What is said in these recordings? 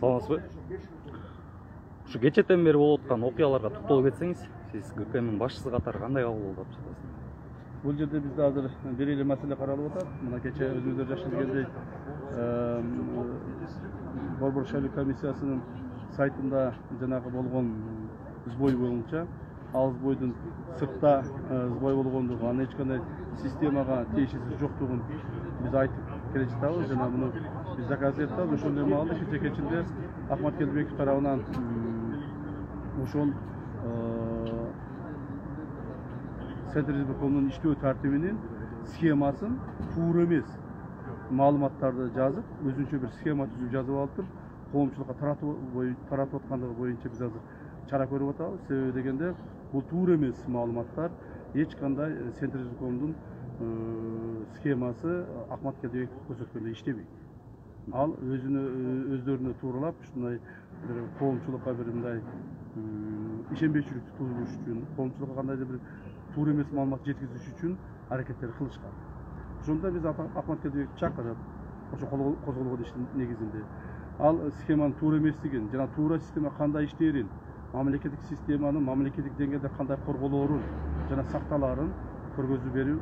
Саламатсызбы? Ушу кечетен бери болуп аткан окуяларга токтолуп кетсеңиз, сиз ГКМдин башчысы катары кандай кабыл алып жатасыз? Бул жерде бизде азыр бир эле маселе каралып атат. Мына кече өзүңүздөр жакшы билгендей, Борбор шайлоо комиссиясынын сайтында жанагы болгон сбой боюнча, ал сбойдун сыртта сбой болгондугу, анын эч кандай системага тиешеси жоктугун биз айтып келе жатабыз. Жана муну биз доказывать этабыз. Ошондой маалда кече кечинде Ахмат Келдибеков тарабынан ошол Центризбекомдун иштөө тартибинин схемасын туура эмес маалыматтарды жазып, өзүнчө бир схема түзүп жазып алып, коомчулукка таратып аткандыгы боюнча биз азыр чара көрүп атабыз. Себеби дегенде, бул туура эмес маалыматтар, эч кандай Центризбекомдун схемасы Ахмат Келдибеков көрсөткөндөй иштебейт. Ал өздөрүнө тууралап, ушундай бир коомчулукка бир мындай ишенбейчиликти туудуруш үчүн, коомчулукка кандайдыр бир туура эмес маалымат жеткизиш үчүн аракеттер кылышкан. Ошондо биз Ахмат Келдибековду чакырып, ошо козголгон иштин негизинде ал схеманын туура эместигин жана туура система кандай иштээрин, мамлекеттик системанын мамлекеттик деңгээлде кандай корголоорун жана сакталаарын көргөзүү берип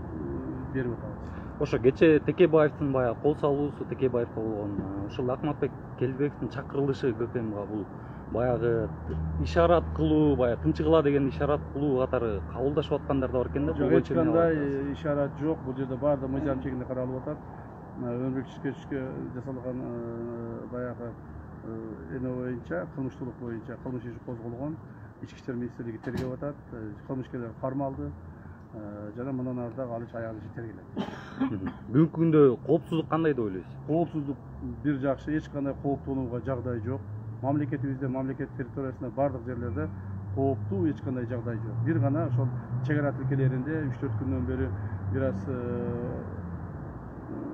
атабыз. Ошо кече Текебаевдин баягы кол салуусу Текебаевго болгон ушул Ахматбек Келдибековдун чакырылышы ГКМга бул баягы ишарат кылуу, баягы тынчыгыла деген ишарат кылуу катары кабылдашып аткандар да бар экен да. Жок, эч кандай ишарат жок. Бул жерде баардыгы мыйзам чегинде каралып атат. Өмүрбек Ишкечке жасалган баягы эме боюнча, кылмыштуулук боюнча кылмыш иши козголгон. Ички иштер министрлиги тергеп атат. Кылмышкерлер кармалды. Жана мындан ары дагы алыш аягы иши тергелет. Бүгүнкү күндө коопсуздук кандай деп ойлойсуз? Коопсуздук бир жакшы, эч кандай кооптонууга жагдай жок. Мамлекетибизде, мамлекет территориясында бардык жерлерде кооптуу эч кандай жагдай жок. Бир гана ошол чек ара тилкелеринде 3-4 күндөн бери бир аз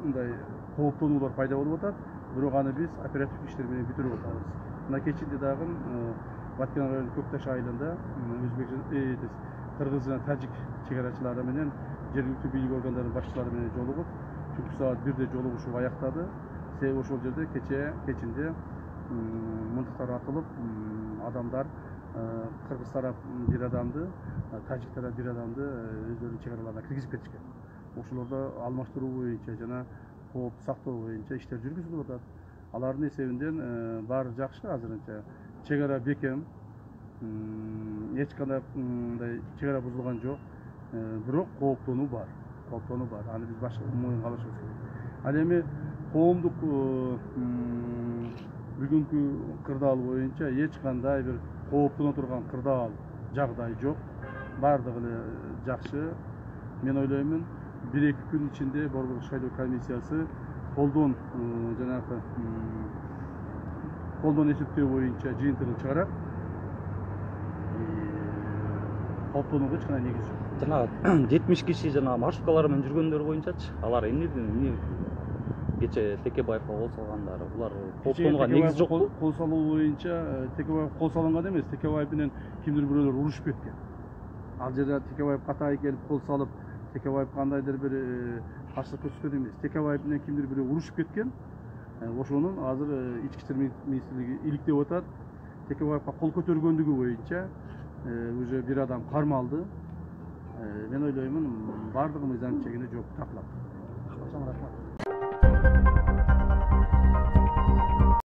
мындай кооптонуулар пайда болуп атат. Бирок аны биз оперативдик иштер менен бүтүрүп атабыз. Мына кечинде дагы Баткен районунун Көкташ айылында кыргыз жана тажик чек арачылары менен жергиликтүү бийлик органдарынын башчылары менен жолугуп, түнкү саат 1-де жолугушуу аяктады. Себеби ошол жерде кечинде мынтыктар атылып, адамдар кыргыз тарап бир адамды, тажик тарап бир адамды өздөрүнүн чек араларына киргизип кетишкен. Ошолордо алмаштыруу боюнча жана кооп сактоо боюнча иштер жүргүзүлүп атат. Алардын эсебинен баары жакшы азырынча. Чек ара бекем, эч кандай мындай чек ара бузулган жок. Бирок кооптонуу бар. Аны биз башка моюнга алышыбыз керек. Ал эми коомдук бүгүнкү кырдаал боюнча эч кандай бир кооптоно турган кырдаал жагдай жок. Бардыгы эле жакшы. Мен ойлоймун, 1-2 күн ичинде Борбор шайлоо комиссиясы колдон эсептөө боюнча жыйынтыгын чыгарат. Кооптонууга эч кандай негиз жок. Жана 70 киши жана маршруткалар менен жүргөндөр боюнчачы, алар эмне кече Текебаевга кол салгандары, булар кооптонууга негиз жокпу? Кол салуу боюнча Текебаев кол салынган эмес, Текебаев менен кимдир бирөөлөр урушуп кеткен. Ал жерде Текебаев катай келип кол салып, Текебаев кандайдыр бир каршылык көрсөткөн эмес. Текебаев менен кимдир бирөө урушуп кеткен. Ошонун азыр ички иштер министрлиги иликтеп атат. Текебаевга кол көтөргөндүгү боюнча уже бир адам кармалды. Мен ойлоймун, бардыгы мыйзам чегинде жоопту тартылат.